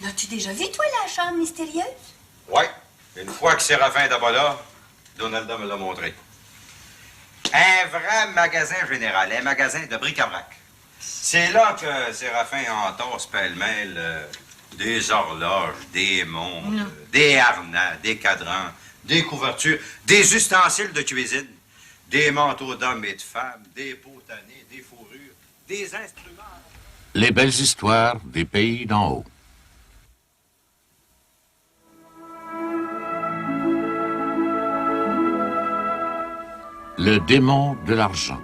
L'as-tu déjà vu, toi, la chambre mystérieuse? Oui. Une fois que Séraphin est d'abord là, Donalda me l'a montré. Un vrai magasin général, un magasin de bric-à-brac. C'est là que Séraphin entasse pêle-mêle des horloges, des montres, des harnais, des cadrans, des couvertures, des ustensiles de cuisine, des manteaux d'hommes et de femmes, des potanés, des fourrures, des instruments. Les belles histoires des pays d'en haut. Le démon de l'argent.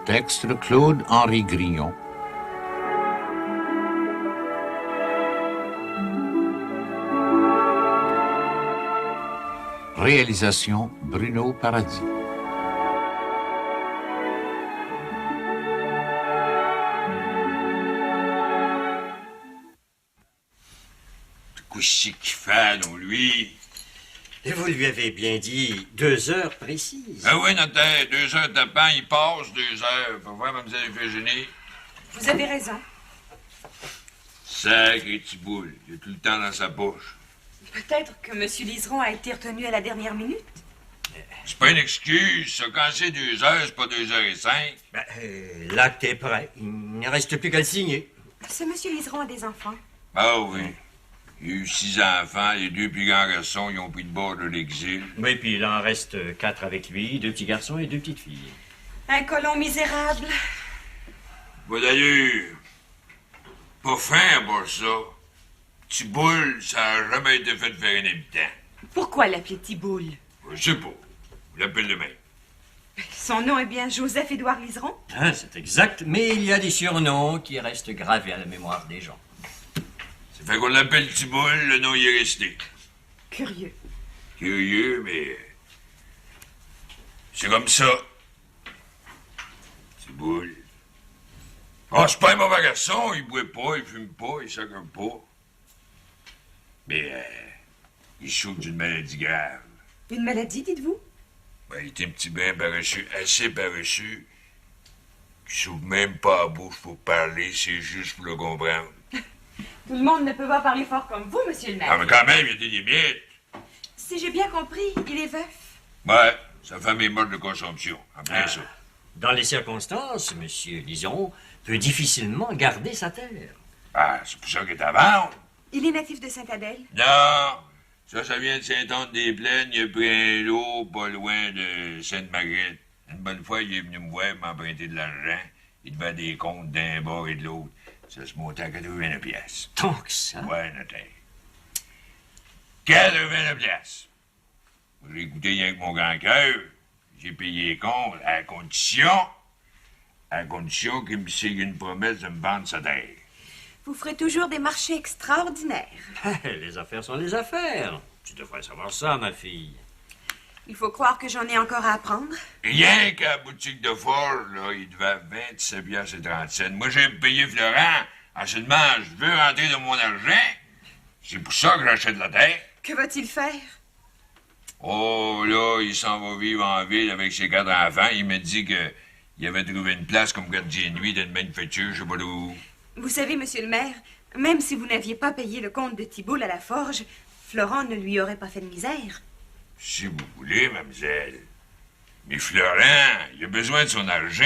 Texte de Claude-Henri Grignon. Réalisation Bruno Paradis. Qu'est-ce qu'il fait, non, lui? Et vous lui avez bien dit 2 heures précises. Ah oui, notaire, 2 heures de temps, il passe 2 heures. Faut voir, mademoiselle Eugénie. Vous avez raison. Sacré petit boule, il a tout le temps dans sa poche. Peut-être que M. Liseron a été retenu à la dernière minute. C'est pas une excuse, ça. Quand c'est 2 heures, c'est pas 2h05. L'acte est prêt. Il ne reste plus qu'à le signer. Ce M. Liseron a des enfants. Ah oui. Il y a eu 6 enfants, les 2 plus grands garçons, ils ont pris le bord de l'exil. Oui, puis il en reste 4 avec lui, 2 petits garçons et 2 petites filles. Un colon misérable. Bon, d'ailleurs, pas fin pour ça. Petit boule, ça a jamais été fait de faire un habitant. Pourquoi l'appeler Tiboule? Je sais pas. On l'appelle de même. Son nom est bien Joseph-Édouard Liseron? Ah, c'est exact, mais il y a des surnoms qui restent gravés à la mémoire des gens. Ça fait qu'on l'appelle Petit boule, le nom y est resté. Curieux. Curieux, mais... c'est comme ça. Petit boule. Oh, c'est pas un mauvais garçon, il boit pas, il fume pas, il s'occupe pas. Mais, il souffre d'une maladie grave. Une maladie, dites-vous? Ben, il est un petit brin paresseux, assez paresseux, qui s'ouvre même pas la bouche pour parler, c'est juste pour le comprendre. Tout le monde ne peut pas parler fort comme vous, monsieur le maire. Ah, mais quand même, il y a des limites. Si j'ai bien compris, il est veuf. Ouais, sa femme est morte de consomption, en plein ça. Dans les circonstances, monsieur Liseron peut difficilement garder sa terre. Ah, c'est pour ça qu'il est à vendre. Il est natif de Sainte-Adèle. Non, ça vient de Saint-Anne-des-Plaines, il a pris un lot pas loin de Sainte-Marguerite. Une bonne fois, il est venu me voir m'emprunter de l'argent. Il devait des comptes d'un bord et de l'autre. Ça se montait à 80 piastres. Tant que ça? Ouais, notaire. 80 piastres. J'ai écouté rien que mon grand cœur. J'ai payé les comptes à condition qu'il me signe une promesse de me vendre sa terre. Vous ferez toujours des marchés extraordinaires. Les affaires sont les affaires. Tu devrais savoir ça, ma fille. Il faut croire que j'en ai encore à apprendre. Rien qu'à la boutique de forge, là, il devait 27 piastres et 30 cents. Moi, j'ai payé Florent. Ensuitement, je veux rentrer de mon argent. C'est pour ça que j'achète la terre. Que va-t-il faire? Oh, là, il s'en va vivre en ville avec ses 4 enfants. Il me dit qu'il avait trouvé une place comme gardien de nuit d'une manufacture, je sais pas d'où. Vous savez, monsieur le maire, même si vous n'aviez pas payé le compte de Thibault à la forge, Florent ne lui aurait pas fait de misère. Si vous voulez, mademoiselle. Mais Florent, il a besoin de son argent.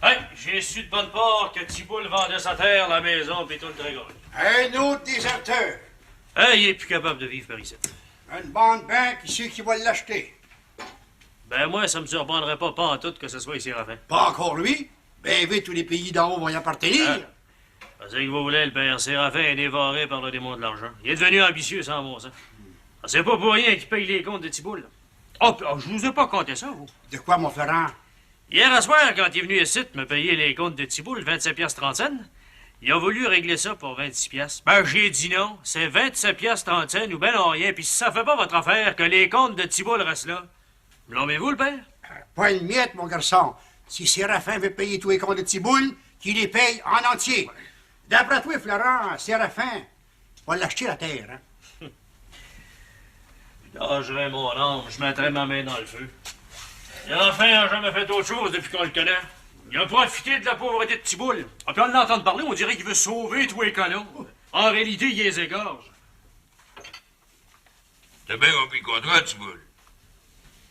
Hey, j'ai su de bonne part que Thibault vendait sa terre, la maison, puis tout le dragon. Un autre déserteur. Hey, il est plus capable de vivre par ici. Une bande banque, qui c'est qui va l'acheter? Ben moi, ça me surprendrait pas en tout que ce soit ici, Raphaël. Pas encore lui. Ben vite, tous les pays d'en haut vont y appartenir. C'est que vous voulez, le père Séraphin est dévoré par le démon de l'argent. Il est devenu ambitieux sans bon sens. C'est pas pour rien qu'il paye les comptes de Thibault, là. Oh, je vous ai pas compté ça, vous. De quoi, mon Florent? Hier à soir, quand il est venu ici me payer les comptes de Thibault, 27 piastres 30 cents, il a voulu régler ça pour 26 piastres. Ben, j'ai dit non. C'est 27 piastres 30 cents ou ben non rien. Puis si ça fait pas votre affaire que les comptes de Thibault restent là, l'emmez-vous, le père? Pas une miette, mon garçon. Si Séraphin veut payer tous les comptes de Tiboule, qu'il les paye en entier. D'après toi, Florent, Séraphin va l'acheter la terre, hein? Je lâcherais mon âme, je mettrais ma main dans le feu. Enfin, il n'a jamais fait autre chose depuis qu'on le connaît. Il a profité de la pauvreté de Thibault. Ah, puis on l'entend parler, on dirait qu'il veut sauver tous les colons. En réalité, il les égorge. T'as bien compris le contrat, Thibault?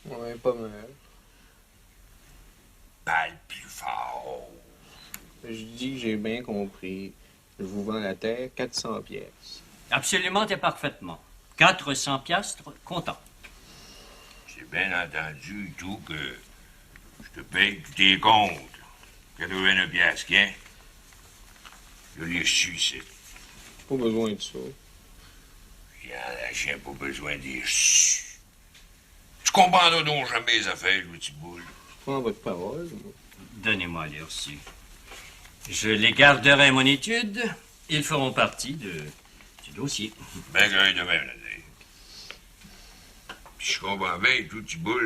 Ouais, pas mal. Parle plus fort. Je dis que j'ai bien compris. Je vous vends la terre 400 pièces. Absolument et parfaitement. 400 piastres, comptant. J'ai bien entendu et tout que je te paye tous tes comptes. 89 piastres, qu'un? Je l'ai su, c'est. Pas besoin de ça. J'ai pas besoin des su. Tu comprendras donc jamais les affaires, Louis Thibault. Je prends votre parole. Moi. Donnez-moi les reçus. Je les garderai à mon étude. Ils feront partie du dossier. Ben, gré de même, là. Puis je comprends bien, tout Thibault,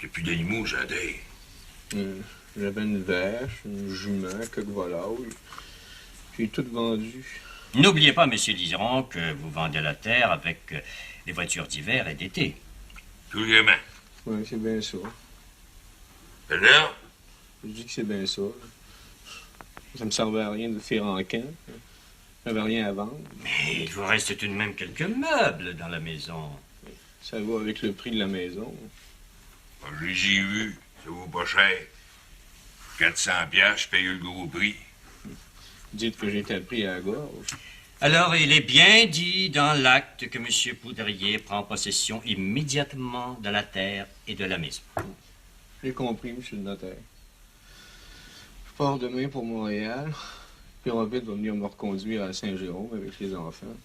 t'as plus d'animaux, ça t'aide. J'avais une vache, une jument, quelques volailles. J'ai tout vendu. N'oubliez pas, monsieur Liseron, que vous vendez la terre avec les voitures d'hiver et d'été. Tout le gamin. Oui, c'est bien ça. Alors? Je dis que c'est bien ça. Ça me servait à rien de faire en camp. J'avais rien à vendre. Mais il vous reste tout de même quelques meubles dans la maison. Ça va avec le prix de la maison. Je les ai vus. Ça vaut pas cher. 400 piastres, je paye le gros prix. Dites que j'étais pris à la gorge. Alors, il est bien dit dans l'acte que M. Poudrier prend possession immédiatement de la terre et de la maison. J'ai compris, monsieur le notaire. Je pars demain pour Montréal. Puis Robert va venir me reconduire à Saint-Jérôme avec les enfants.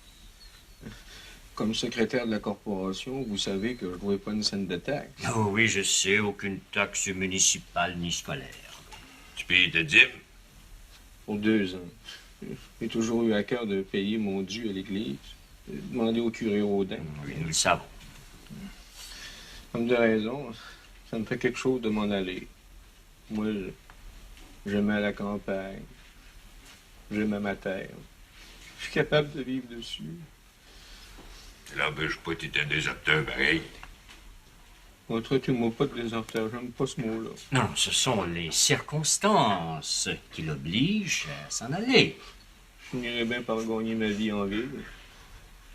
Comme secrétaire de la corporation, vous savez que je ne vois pas une scène de taxe. Oh oui, je sais, aucune taxe municipale ni scolaire. Tu payes ta dîme? Pour 2 ans. J'ai toujours eu à cœur de payer mon dû à l'église. Demander au curé Rodin. Oui, nous le savons. Comme de raison, ça me fait quelque chose de m'en aller. Moi, j'aimais la campagne. J'aimais ma terre. Je suis capable de vivre dessus. Ça n'empêche pas que t'es un déserteur pareil. Moi, traitez-moi pas de déserteur, j'aime pas ce mot-là. Non, ce sont les circonstances qui l'obligent à s'en aller. Je finirais bien par gagner ma vie en ville.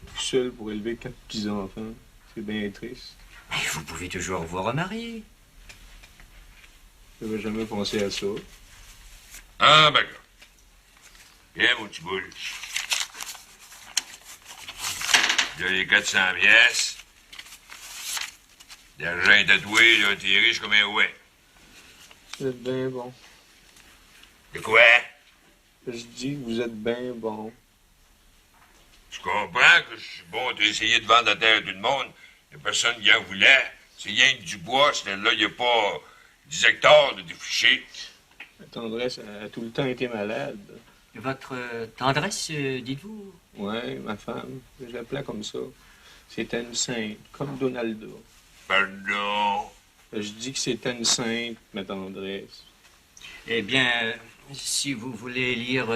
Tout seul pour élever 4 petits-enfants. C'est bien triste. Mais vous pouvez toujours vous remarier. J'avais jamais pensé à ça. Ah, ben, viens, mon petit boule. Là, les 400 pièces. L'argent tatoué, là, t'es riche comme un ouet. Vous êtes bien bon. De quoi? Je dis que vous êtes bien bon. Je comprends que je suis bon d'essayer de vendre la terre à tout le monde. Il n'y a personne qui en voulait. C'est rien que du bois, là, il n'y a pas 10 hectares de défriché. Ma tendresse a tout le temps été malade. Votre tendresse, dites-vous? Ouais, ma femme. Je l'appelais comme ça. C'était une sainte, comme Donalda. Pardon. Je dis que c'était une sainte, ma tendresse. Eh bien, si vous voulez lire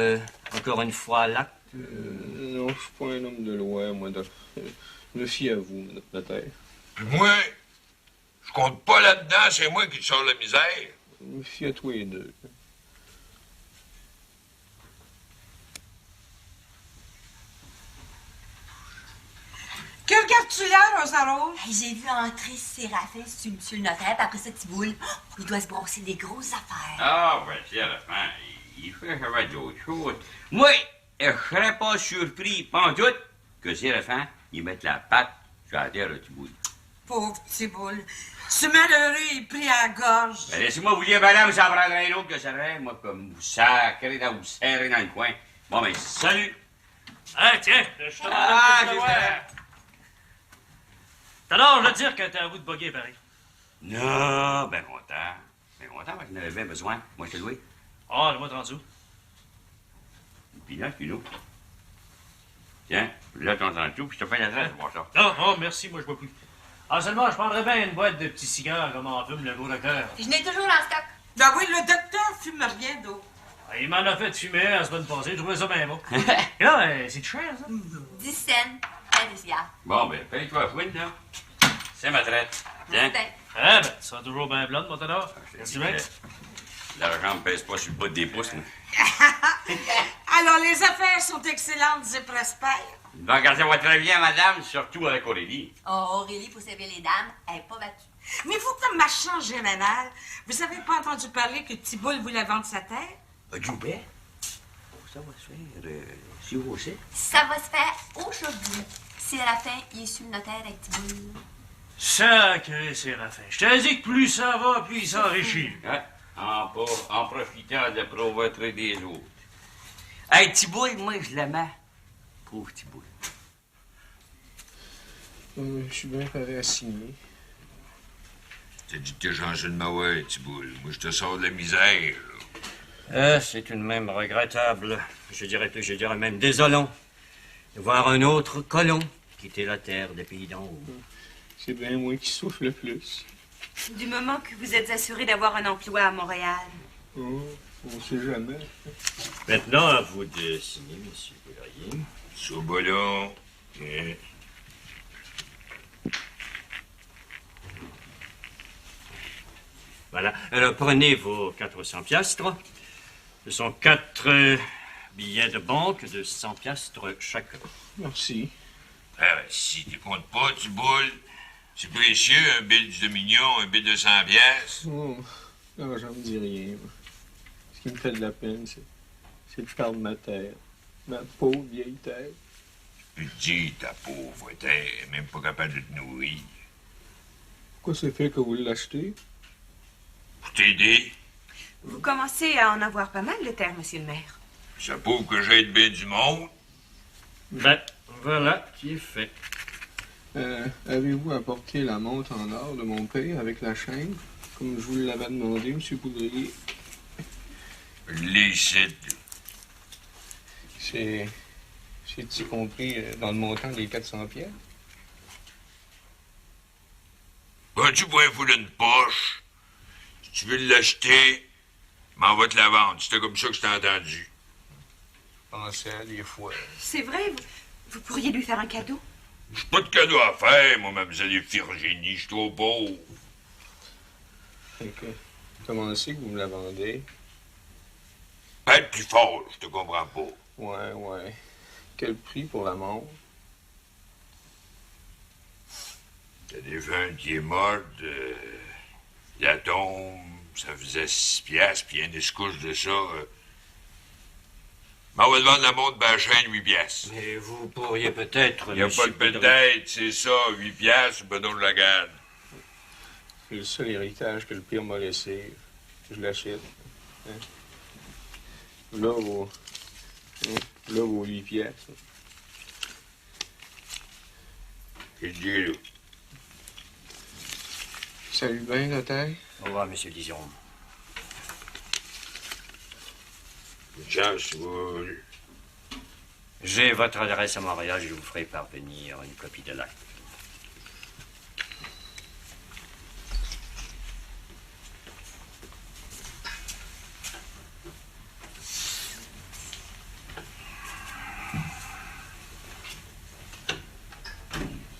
encore une fois l'acte... Non, je suis pas un homme de loi, moi. Je me fie à vous, madame notaire. Puis moi, je compte pas là-dedans, c'est moi qui te sors la misère. Je me fie à tous les deux. Que regardes-tu là, Rosa-Rose? Hey, j'ai vu entrer Séraphin sur monsieur le notaire, puis après ça, Thibault, il doit se brosser des grosses affaires. Ah, ben, c'est à la fin. Il fait d'autres choses. Moi, je serais pas surpris, pas en doute, que Séraphin, il mette la patte sur la terre de Thibault. Pauvre Thibault. Ce malheureux est pris à la gorge. Ben, laissez-moi vous dire, madame, ça prendrait un autre que ça serait, moi, comme vous sacrez vous serrez dans le coin. Bon, ben, salut. Ah, tiens, je te Ah, demande de j'ai fait. Alors, je veux dire que t'as un bout de boguer, pareil. Non, ben content. Ben content, parce que j'en avais bien besoin. Moi, je te loué. Ah, le mois 30 sous. Puis là, tu nous. Tiens, là, ton 30 sous, puis je te fais l'adresse pour voir ça. Non, oh, merci, moi, je bois plus. Ah, seulement, je prendrais bien une boîte de petits cigares comme en fume le gros docteur. Je n'ai toujours en stock. Ben oui, le docteur fume rien d'autre. Ah, il m'en a fait fumer la semaine passée, je trouvais ça bien bon. Et là, c'est cher, ça. 10 cents. 10 cigares. Bon, ben, paye-toi la fouine, là. C'est ma traite. Tiens. Ah, ben, ça sera toujours bien blonde, mon tonneau. Merci bien. L'argent ne pèse pas sur le bout des pouces, moi. Alors, les affaires sont excellentes, c'est Prosper. Ben, regardez votre très bien, madame, surtout avec Aurélie. Oh, Aurélie, pour servir les dames, elle n'est pas battue. Mais vous, comme marchand général, vous avez pas entendu parler que Thibault voulait vendre sa terre? Joubert? Ça va se faire, si vous aussi. Ça va se faire aujourd'hui. Séraphin, il est sur le notaire avec Thibault. Sacré Séraphin. Je t'ai dit que plus ça va, plus il s'enrichit. Hein? En profitant de la pauvreté des autres. Hey, Thibault, moi, je l'aimais. Pauvre Thibault. Je suis bien prêt à signer. T'as dit que t'es changé de mauvais, Thibault. Moi, je te sors de la misère, là. C'est tout de même regrettable. Je dirais même désolant de voir un autre colon quitter la terre des pays d'en haut. C'est bien moi qui souffre le plus. Du moment que vous êtes assuré d'avoir un emploi à Montréal. Oh, on sait jamais. Maintenant, à vous de signer, monsieur Poudrier. Sobolon. Tiens. Voilà. Alors, prenez vos 400 piastres. Ce sont 4 billets de banque de 100 piastres chacun. Merci. Ah, ben, si tu comptes pas, Thibault, c'est précieux, un bill du Dominion, un bill de 100 piastres. Oh, non, j'en me dis rien. Moi. Ce qui me fait de la peine, c'est de perdre ma terre. Ma pauvre vieille terre. Petit, ta pauvre terre, même pas capable de te nourrir. Pourquoi c'est fait que vous l'achetez? Pour t'aider, Vous commencez à en avoir pas mal de terre, monsieur le maire. ça prouve que j'aide bien du monde. Ben, voilà qui est fait. Avez-vous apporté la montre en or de mon père avec la chaîne, comme je vous l'avais demandé, monsieur Poudrier? Les sites. C'est-tu compris dans le montant des 400 pièces? Ben, tu pourrais fouler une poche. Si tu veux l'acheter, m'en va te la vendre. C'était comme ça que je t'ai entendu. Pensez à des fois. C'est vrai, vous pourriez lui faire un cadeau. J'ai pas de cadeau à faire, moi, mademoiselle Virginie. Je suis trop pauvre. Comment c'est que vous me la vendez? Parle plus fort, je te comprends pas. Ouais. Quel prix pour la montre? T'as des gens qui est morte, la tombe, ça faisait 6 piastres, puis un escouche de ça. On va te vendre la montre de la chaîne 8 piastres. Mais vous pourriez peut-être... Il n'y a pas de peut-être, c'est ça, 8 piastres, ben donc je la garde. C'est le seul héritage que le pire m'a laissé. Je l'achète. Hein? Là, vos 8 piastres. Qu'est-ce que tu dis, là? Salut bien, notaire. Au revoir, monsieur Dijon. Une chance, vous. J'ai votre adresse à Montréal, je vous ferai parvenir une copie de l'acte.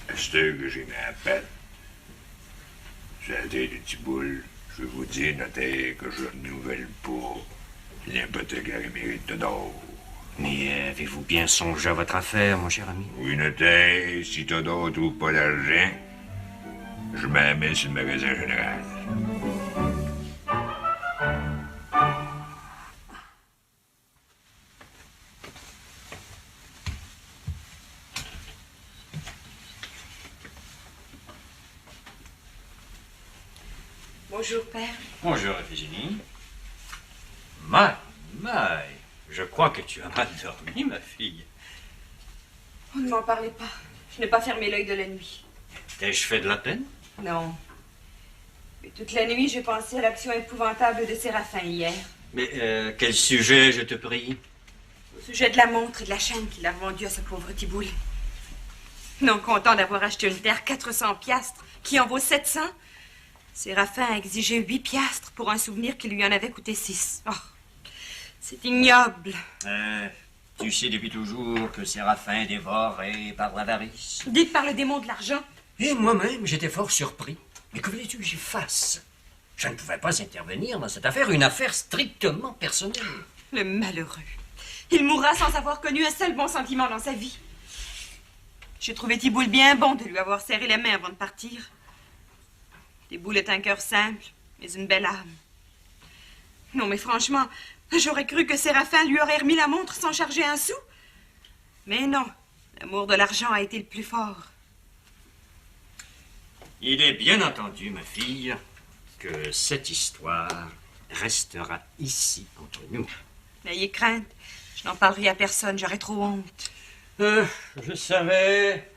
À cette heure que j'ai mis à patte, sur la tête de Thibault, je vais vous dire, notaire, que je ne renouvelle pas l'hypothèque mérite de d'or. Mais avez-vous bien songé à votre affaire, mon cher ami? Oui, notaire, si Théodore ne trouve pas l'argent, je m'en mets sur le magasin général. Bonjour, père. Bonjour, Virginie. My, je crois que tu as mal dormi, ma fille. Oh, ne m'en parlez pas. Je n'ai pas fermé l'œil de la nuit. T'ai-je fait de la peine? Non. Mais toute la nuit, j'ai pensé à l'action épouvantable de Séraphin hier. Mais quel sujet, je te prie? Au sujet de la montre et de la chaîne qu'il a vendue à ce pauvre Thibault. Non content d'avoir acheté une terre 400 piastres, qui en vaut 700, Séraphin a exigé 8 piastres pour un souvenir qui lui en avait coûté 6. Oh, c'est ignoble. Tu sais depuis toujours que Séraphin est dévoré par l'avarice. Dit par le démon de l'argent. Et moi-même, j'étais fort surpris. Mais que voulez-tu que j'y fasse? Je ne pouvais pas intervenir dans cette affaire, une affaire strictement personnelle. Le malheureux. Il mourra sans avoir connu un seul bon sentiment dans sa vie. J'ai trouvé Thiboul bien bon de lui avoir serré la main avant de partir. Thiboul est un cœur simple, mais une belle âme. Non, mais franchement, j'aurais cru que Séraphin lui aurait remis la montre sans charger un sou. Mais non, l'amour de l'argent a été le plus fort. Il est bien entendu, ma fille, que cette histoire restera ici entre nous. N'ayez crainte, je n'en parlerai à personne, j'aurais trop honte. Je savais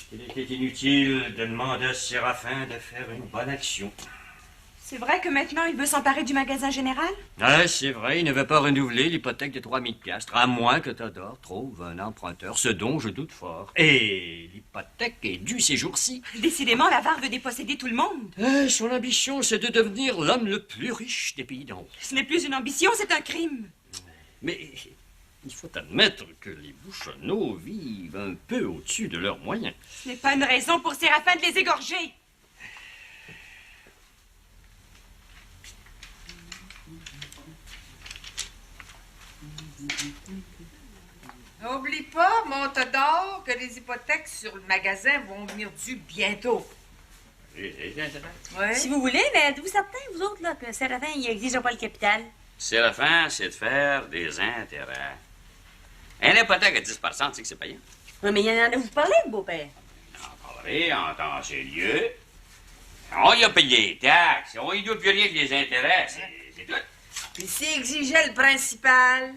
qu'il était inutile de demander à Séraphin de faire une bonne action. C'est vrai que maintenant il veut s'emparer du magasin général? Ah, c'est vrai, il ne veut pas renouveler l'hypothèque de 3000 piastres, à moins que Théodore trouve un emprunteur, ce dont je doute fort. Et l'hypothèque est due ces jours-ci. Décidément, l'avare veut déposséder tout le monde. Son ambition, c'est de devenir l'homme le plus riche des pays d'en haut. Ce n'est plus une ambition, c'est un crime. Mais il faut admettre que les Bouchonneaux vivent un peu au-dessus de leurs moyens. Ce n'est pas une raison pour Séraphin de les égorger. N'oublie pas, Montador, que les hypothèques sur le magasin vont venir dues bientôt. Si vous voulez, mais êtes-vous certains, vous autres, là, que Séraphin, il exige pas le capital? Séraphin, c'est de faire des intérêts. Un hypothèque à 10 %, c'est que c'est payant. Oui, mais il y en a vous parlez, beau-père. En parler en temps et lieu. On y a payé les taxes. On y doit plus rien que les intérêts. C'est tout. Puis s'il exigeait le principal...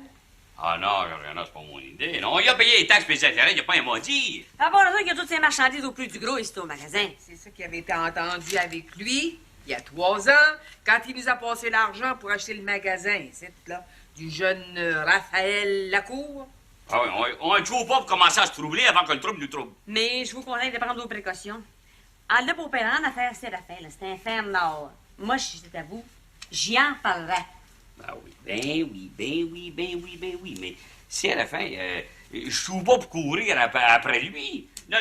Ah non, c'est pas mon idée. Non, on y a payé les taxes et les intérêts. Il n'y a pas un mot à dire. D'abord, là, il y a toutes ces marchandises au plus du gros ici au magasin. C'est ça qui avait été entendu avec lui, il y a 3 ans, quand il nous a passé l'argent pour acheter le magasin, c'est là, du jeune Raphaël Lacour. Ah oui, on ne trouve pas pour commencer à se troubler avant que le trouble nous trouble. Mais je vous conseille de prendre vos précautions. En là, beau-père, en affaire Séraphin, là, c'est un ferme nord. Moi, si c'est à vous, j'y en parlerai. Ben oui, mais Séraphin, je trouve pas pour courir après lui. Non,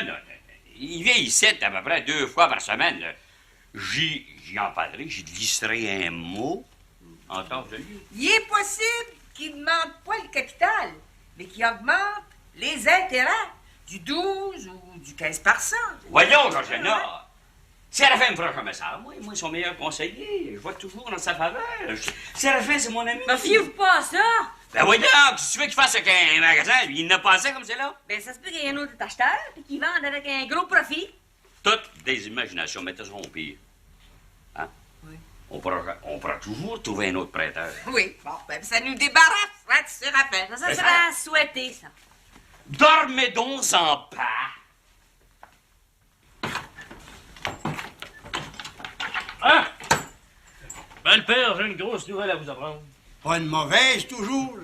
il vient ici à peu près 2 fois par semaine. Là. J'y en parlerai, j'y glisserai un mot. Entendu? Il est possible qu'il ne demande pas le capital, mais qu'il augmente les intérêts du 12 ou du 15 %. Voyons, Georgiana. Séraphin me fera jamais ça. Moi, son meilleur conseiller. Je vois toujours dans sa faveur. Séraphin, c'est mon ami. Mais fiez-vous pas à ça? Ben voyons, si tu veux qu'il fasse avec un magasin, il n'a pas assez comme c'est là. Ben, ça se peut qu'il y ait un autre acheteur, puis qu'il vende avec un gros profit. Toutes des imaginations, mettez ça au pire. Hein? Oui. On pourra toujours trouver un autre prêteur. Oui, bon, ben ça nous débarrassera de Séraphin. Ça sera souhaité, ça. Dormez donc en paix. Ah! Ben, le père, j'ai une grosse nouvelle à vous apprendre. Pas une mauvaise, toujours.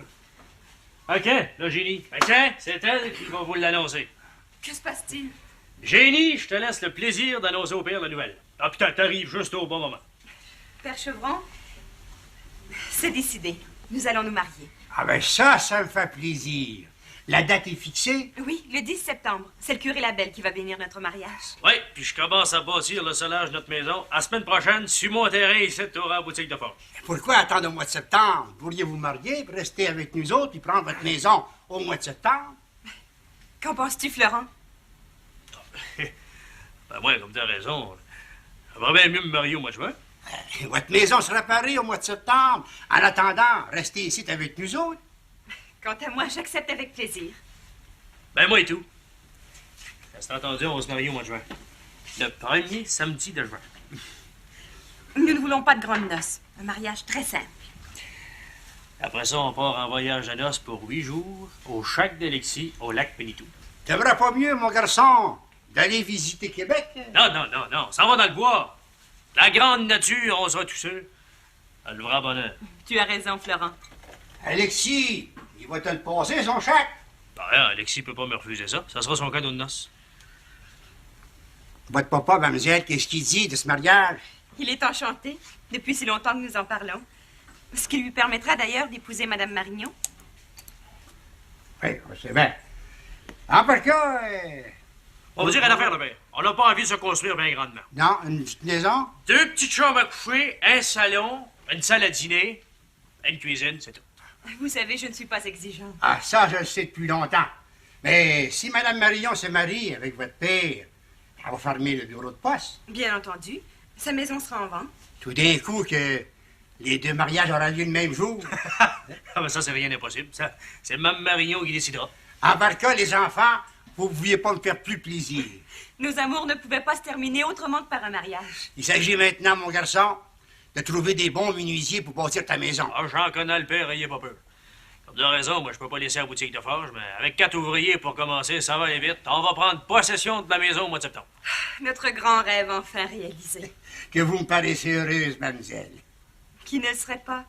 OK, là, Génie. Ben, tiens, c'est elle qui va vous l'annoncer. Que se passe-t-il? Génie, je te laisse le plaisir d'annoncer au père la nouvelle. Ah, putain, t'arrives juste au bon moment. Père Chevron, c'est décidé. Nous allons nous marier. Ah ben ça me fait plaisir. La date est fixée? Oui, le 10 septembre. C'est le curé Labelle qui va bénir notre mariage. Oui, puis je commence à bâtir le solage de notre maison. À la semaine prochaine, sur mon terrain, ici, tu auras la boutique de forge. Pourquoi attendre au mois de septembre? Pourriez vous marier, puis rester avec nous autres, puis prendre votre maison au mois de septembre? Qu'en penses-tu, Florent? Ben, moi, comme t'as raison, j'aimerais bien mieux me marier au mois de juin. Votre maison sera parée au mois de septembre. En attendant, restez ici avec nous autres. Quant à moi, j'accepte avec plaisir. Ben, moi et tout. C'est entendu, on va se marier au mois de juin. Le premier samedi de juin. Nous ne voulons pas de grandes noces. Un mariage très simple. Après ça, on part en voyage de noces pour 8 jours au Chac d'Alexis, au lac Pénitou. T'aimerais pas mieux, mon garçon, d'aller visiter Québec? Non, on s'en va dans le bois. La grande nature, on sera tout seul. À le vrai bonheur. Tu as raison, Florent. Alexis, il va te le passer, son chèque. Ben, Alexis peut pas me refuser ça. Ça sera son cadeau de noces. Votre papa, mademoiselle, qu'est-ce qu'il dit de ce mariage? Il est enchanté, depuis si longtemps que nous en parlons. Ce qui lui permettra d'ailleurs d'épouser Madame Marignon. Oui, c'est bien. En par cas... On va dire une affaire, le père. On On n'a pas envie de se construire bien grandement. Non, une petite maison? 2 petites chambres à coucher, un salon, une salle à dîner, une cuisine, c'est tout. Vous savez, je ne suis pas exigeante. Ah, ça, je le sais depuis longtemps. Mais si Mme Marion se marie avec votre père, elle va fermer le bureau de poste. Bien entendu. Sa maison sera en vente. Tout d'un coup que les 2 mariages auront lieu le même jour. Ah, ben ça, c'est rien d'impossible. Ça, c'est Mme Marion qui décidera. En barca, les enfants, vous ne pouviez pas me faire plus plaisir. Nos amours ne pouvaient pas se terminer autrement que par un mariage. Il s'agit maintenant, mon garçon, de trouver des bons menuisiers pour bâtir ta maison. Ah, j'en connais le père, ayez pas peur. Comme de raison, moi, je peux pas laisser la boutique de forge, mais avec 4 ouvriers pour commencer, ça va aller vite. On va prendre possession de la maison au mois de septembre. Notre grand rêve enfin réalisé. Que vous me paraissez heureuse, mademoiselle. Qui ne le serait pas?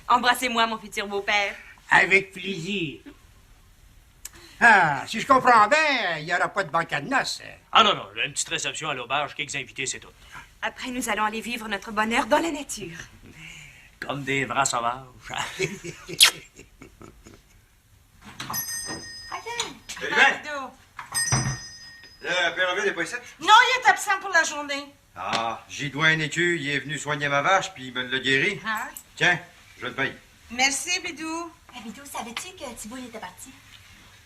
Embrassez-moi, mon futur beau-père. Avec plaisir. Ah, si je comprends bien, il n'y aura pas de banquet de noces. Ah non, une petite réception à l'auberge, quelques invités, c'est tout. Après, nous allons aller vivre notre bonheur dans la nature. Comme des vrais sauvages. Salut, Ben! Le père Ovide n'est pas ici? Non, il est absent pour la journée. Ah, j'y dois un écu. Il est venu soigner ma vache, puis il me l'a guéri. Ah. Tiens, je le paye. Merci, Bidou. Bidou, savais-tu que Thibault était parti?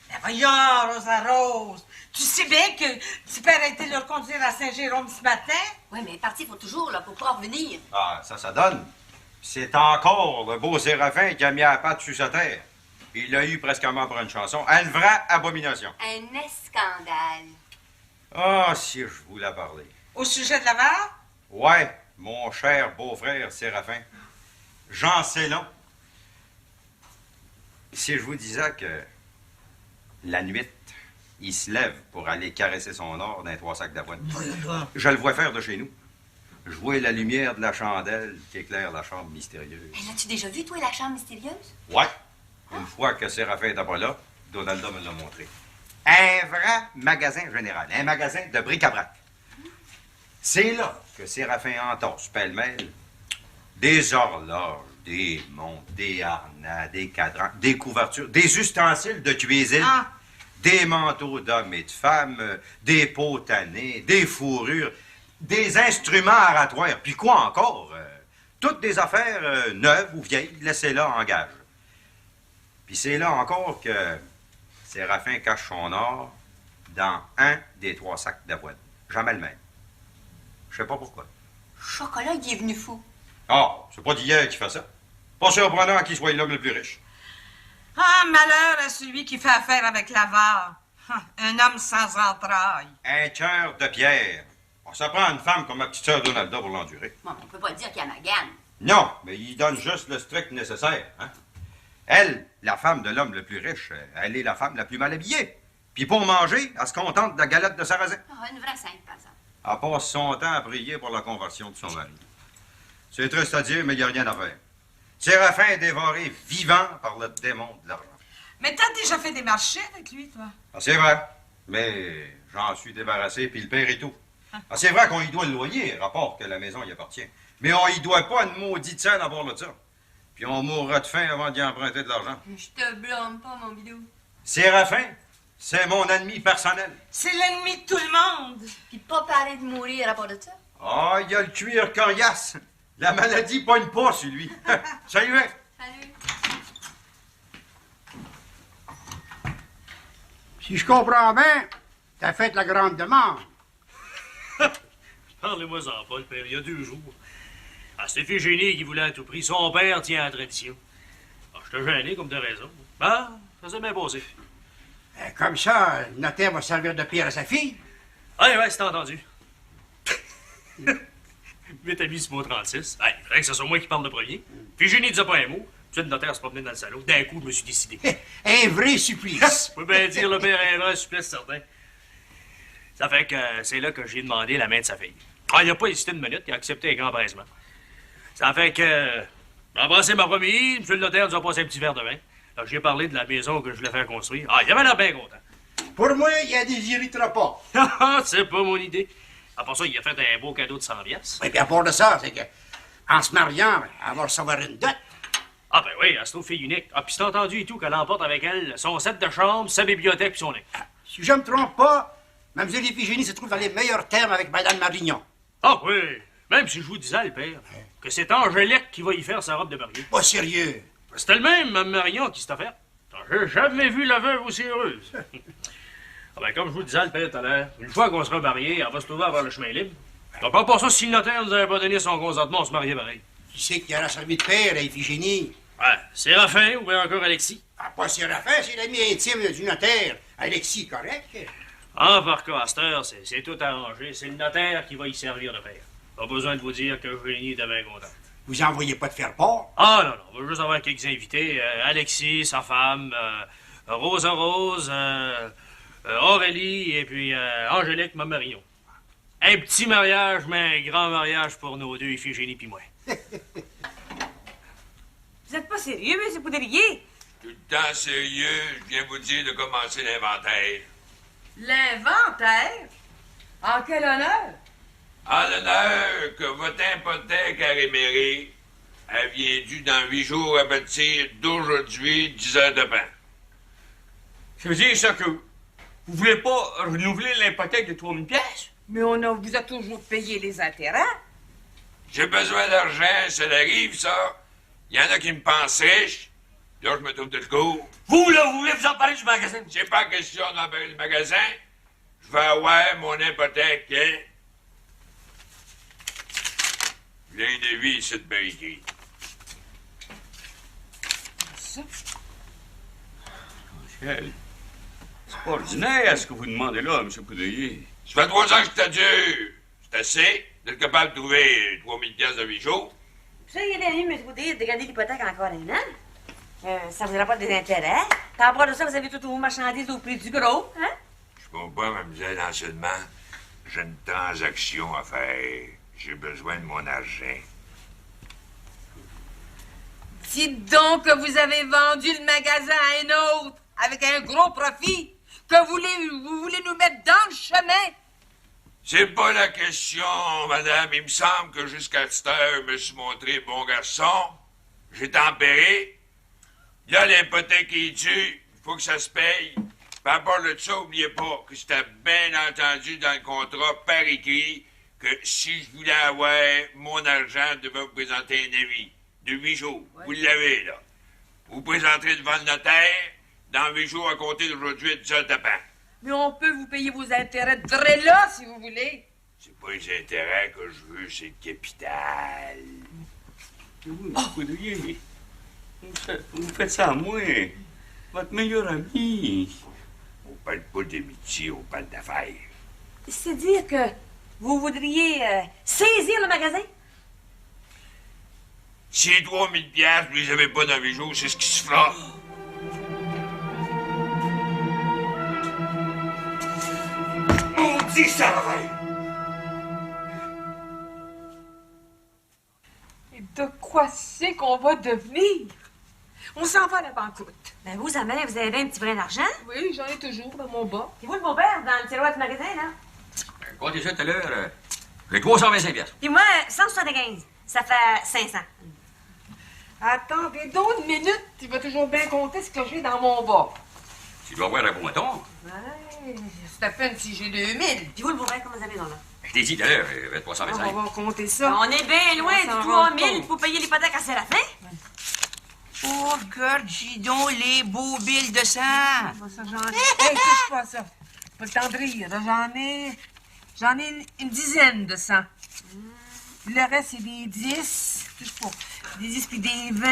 Ben voyons, Rosa Rose. Tu sais bien que tu père a été le reconduire à Saint-Jérôme ce matin? Oui, mais parti faut toujours, là, pour pouvoir revenir. Ah, ça donne. C'est encore le beau Séraphin qui a mis la patte sur sa terre. Il l'a eu presque pour une chanson. Une vraie abomination. Un scandale. Ah, si je voulais parler. Au sujet de la mare? Ouais, mon cher beau-frère Séraphin. Jean Célon. Si je vous disais que la nuit, il se lève pour aller caresser son or dans 3 sacs d'avoine. Je le vois faire de chez nous. Je vois la lumière de la chandelle qui éclaire la chambre mystérieuse. L'as-tu déjà vu, toi, la chambre mystérieuse? Ouais. Une fois que Séraphin n'était pas là, Donalda me l'a montré. Un vrai magasin général. Un magasin de bric-à-brac. C'est là que Séraphin entorse pêle-mêle des horloges, des montres, des harnais, des cadrans, des couvertures, des ustensiles de cuisine, des manteaux d'hommes et de femmes, des pots tannés, des fourrures, des instruments aratoires. Puis quoi encore? Toutes des affaires neuves ou vieilles, laissées là en gage. Puis c'est là encore que Séraphin cache son or dans un des 3 sacs d'avoine. Jamais le même. Je sais pas pourquoi. Chocolat, il est venu fou. Ah, c'est pas d'hier qu'il fait ça. Pas surprenant qu'il soit l'homme le plus riche. Ah, malheur à celui qui fait affaire avec l'avare. Un homme sans entrailles. Un cœur de pierre. Oh, ça prend une femme comme ma petite sœur Donalda pour l'endurer. Bon, on peut pas dire qu'il y a magane. Non, mais il donne juste le strict nécessaire. Hein? Elle, la femme de l'homme le plus riche, elle est la femme la plus mal habillée. Puis pour manger, elle se contente de la galette de sarrasin. Ah, une vraie sainte, par exemple. Elle passe son temps à prier pour la conversion de son mari. C'est triste à dire, mais il n'y a rien à faire. Séraphin est dévoré vivant par le démon de l'argent. Mais t'as déjà fait des marchés avec lui, toi? Ah, c'est vrai, mais j'en suis débarrassé, puis le père et tout. Ah, c'est vrai qu'on y doit le loyer, rapport que la maison y appartient. Mais on y doit pas une maudite scène à bord de ça. Puis on mourra de faim avant d'y emprunter de l'argent. Je te blâme pas, mon bidou. Séraphin, c'est mon ennemi personnel. C'est l'ennemi de tout le monde. Puis pas parler de mourir à part de ça. Ah, il y a le cuir coriace. La maladie pogne pas sur lui. Salut, hein? Salut. Si je comprends bien, t'as fait la grande demande. Parlez-moi-en pas, le père, il y a 2 jours. Ah, c'est Phigénie qui voulait à tout prix. Son père tient à la tradition. Ah, je t'ai gêné comme de raison. Ben, ça s'est bien passé. Comme ça, le notaire va servir de pierre à sa fille. Ouais, c'est entendu. 8 amis sur mot 36. Hey, faudrait que ce soit moi qui parle de premier. Phigénie ne disait pas un mot. Puis le notaire se promenait dans le salon. D'un coup, je me suis décidé. Un vrai supplice. Je peux bien dire, le père est un vrai supplice certain. Ça fait que c'est là que j'ai demandé la main de sa fille. Ah, il n'a pas hésité une minute, il a accepté avec empressement. Ça fait que j'ai embrassé ma promis, monsieur le notaire nous a passé un petit verre de vin. Là, j'ai parlé de la maison que je voulais faire construire. Ah, il avait l'air bien content. Pour moi, il a des irritera pas. C'est pas mon idée. Après ça, il a fait un beau cadeau de 100 piastres. Et puis à part de ça, c'est que, en se mariant, elle va recevoir une dot. Ah, ben oui, elle se trouve fille unique. Ah, puis c'est entendu et tout qu'elle emporte avec elle son set de chambre, sa bibliothèque puis son lit. Si je me trompe pas, Mademoiselle Iphigénie se trouve dans les meilleurs termes avec Madame Marignon. Ah oui, même si je vous disais, le père, que c'est Angélique qui va y faire sa robe de mariée. Pas sérieux. C'était le même, Mme Marion, qui s'est offert. J'ai jamais vu la veuve aussi heureuse. Ah ben, comme je vous le disais, le père, tout à l'heure, une fois qu'on sera mariés, on va se trouver à avoir le chemin libre. Donc, pas pour ça, si le notaire nous avait pas donné son consentement, on se mariait pareil. Qui c'est qui aura servi de père à Iphigénie? Ouais, Séraphin ou bien encore Alexis. Ah, pas Séraphin, c'est l'ami intime du notaire. Alexis, correct? Ah, par cas, à cette heure, c'est tout arrangé. C'est le notaire qui va y servir de père. Pas besoin de vous dire que Eugénie est bien content. Vous envoyez pas de faire part? Ah, non, on va juste avoir quelques invités. Alexis, sa femme, Rosa Rose, Aurélie et puis Angélique, ma Marion. Un petit mariage, mais un grand mariage pour nos deux, Iphigénie puis moi. Vous êtes pas sérieux, monsieur Poudrier? Tout le temps sérieux, je viens vous dire de commencer l'inventaire. L'inventaire? En quel honneur? En l'honneur que votre hypothèque à Réméré, elle vient due dans 8 jours à partir d'aujourd'hui, 10 heures de pain. Ça veut dire ça que vous voulez pas renouveler l'hypothèque de 3000 pièces? Mais on vous a toujours payé les intérêts. J'ai besoin d'argent, ça arrive, ça. Il y en a qui me pensent riche. Là, je me trouve de court. Vous, là, vous voulez vous emparer du magasin? C'est pas question d'embarrer le magasin. Je vais avoir mon hypothèque, hein? L'un de vie, c'est de barricade. Ça? Michel, c'est pas ordinaire ce que vous demandez là, M. Poudrier. Ça fait 3 ans que c'est dur. C'est assez d'être capable de trouver 3000 pièces de 8 jours. Ça, il est bien mieux, M. Poudrier, de garder l'hypothèque encore un an. Ça vous rapporte des intérêts. Par rapport à ça, vous avez toutes vos marchandises au prix du gros, hein? Je comprends, mademoiselle, anciennement. J'ai une transaction à faire. J'ai besoin de mon argent. Dites donc que vous avez vendu le magasin à un autre avec un gros profit, que vous voulez nous mettre dans le chemin. C'est pas la question, madame. Il me semble que jusqu'à cette heure, je me suis montré bon garçon. J'ai tempéré. Là, l'hypothèque est due. Il faut que ça se paye. Par rapport de ça, n'oubliez pas que c'était bien entendu dans le contrat par écrit que si je voulais avoir mon argent, je devais vous présenter un avis de 8 jours. Ouais. Vous l'avez, là. Vous présenterez devant le notaire dans 8 jours à compter d'aujourd'hui à 10 heures de pain. Mais on peut vous payer vos intérêts de vrai là, si vous voulez. C'est pas les intérêts que je veux, c'est le capital. Vous, Poudrier, vous faites ça à moi, votre meilleur ami. On parle pas d'amitié, on parle d'affaires. C'est-à-dire que vous voudriez saisir le magasin? Si les 3000 piastres, vous les avez pas dans 8 jours, c'est ce qui se fera. On dit ça, vrai. Et de quoi c'est qu'on va devenir? On s'en va à la banqueroute. Ben vous, sa mère, vous avez un petit brin d'argent? Oui, j'en ai toujours dans mon bas. Et vous, le beau-père, dans le tiroir du magasin, là? Comptez ça tout à l'heure. J'ai 325 piastres. Puis moi, 175. Ça fait 500. Attendez donc une minute. Tu vas toujours bien compter ce que j'ai dans mon bas. Tu dois avoir un bon ton. Ouais, c'est à peine si j'ai 2000. Puis vous, le beau-père, comment vous avez dans là? Je t'ai dit tout à l'heure, 325. On va compter ça. On est bien loin du 3000 pour payer l'hypothèque à Séraphin. Oh, regarde, donc les beaux billes de sang. Hey, touche pas ça. Pas le temps de rire. J'en ai une dizaine de 100. Le reste, c'est des 10. Touche pas. Des 10 puis des 20.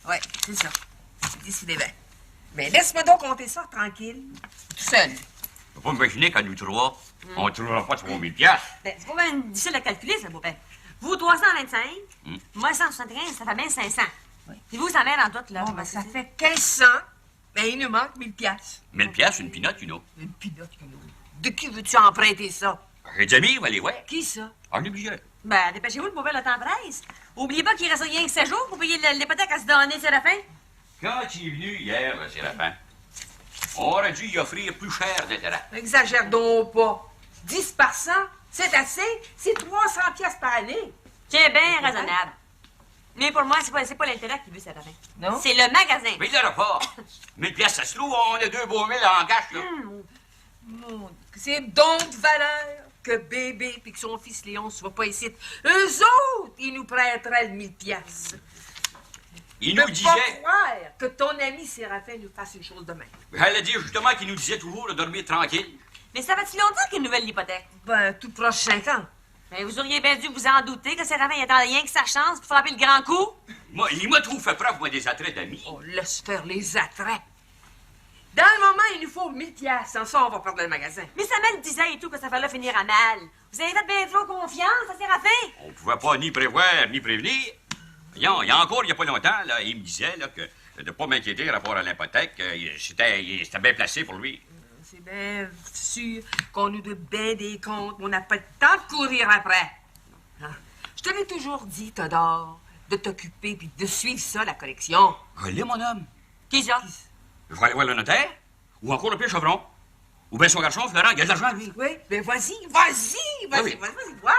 Ouais, c'est ça. Des 10 puis des 20. Mais laisse-moi donc compter ça tranquille. Tout seul. Faut pas m'imaginer qu'à nous trois, on ne trouvera pas 3000 piastres. Ben, c'est pas bien difficile à calculer, ça, beau-père. Vous, 325. Moi, 175, ça fait bien 500. Oui. Puis vous, ça mère en tout, là. Bon, ben, ça fait 1500. Ben, il nous manque 1000 piastres. 1000 piastres, une pinotte, une autre. Une pinotte, une autre. De qui veux-tu emprunter ça? J'ai des amis, on va les voir. Qui ça? On est obligé. Ben, dépêchez-vous, le beau-père, le temps presse. Oubliez pas qu'il reste rien que 7 jours pour payer l'hypothèque à se donner, Séraphin. Quand il est venu hier, Séraphin, on aurait dû y offrir plus cher d'intérêt. Exagère donc pas. 10 par 100, c'est assez. C'est 300 piastres par année. C'est bien raisonnable. Mais pour moi, c'est pas l'intérêt qui veut, Séraphin. Non? C'est le magasin. Mais il n'y en a pas. 1000 piastres, ça se loue, on a 2 beaux mille en cash, là. Mon, que c'est donc de valeur que bébé puis que son fils Léon ne soit pas ici. Eux autres, ils nous prêteraient le 1000 piastres. Il Je nous peux disait... pas croire que ton ami Séraphin nous fasse une chose de même. Elle a dit justement qu'il nous disait toujours de dormir tranquille. Mais ça fait-il longtemps qu'il nouvelle l'hypothèque? Ben, tout proche 5 ans. Mais vous auriez bien dû vous en douter que Séraphin il attendait rien que sa chance pour frapper le grand coup. Moi, il m'a trop fait preuve, moi, des attraits d'amis. On laisse faire les attraits. Dans le moment, il nous faut 1000 piastres. Sans ça, on va perdre le magasin. Mais Samuel disait et tout que ça fallait finir à mal. Vous avez fait bien trop confiance à Séraphin. On pouvait pas ni prévoir, ni prévenir. Il y a pas longtemps, là, il me disait là, que de ne pas m'inquiéter rapport à l'hypothèque, c'était bien placé pour lui. C'est bien sûr qu'on nous doit bien des comptes, mais on n'a pas le temps de courir après. Hein? Je te l'ai toujours dit, Théodore, de t'occuper puis de suivre ça, la collection. Allez, mon homme. Qui ça? Je vais aller voir le notaire, ou encore le père Chevron. Ou bien son garçon, Florent, il a de l'argent, lui. Oui, ben vas-y, oui. vois.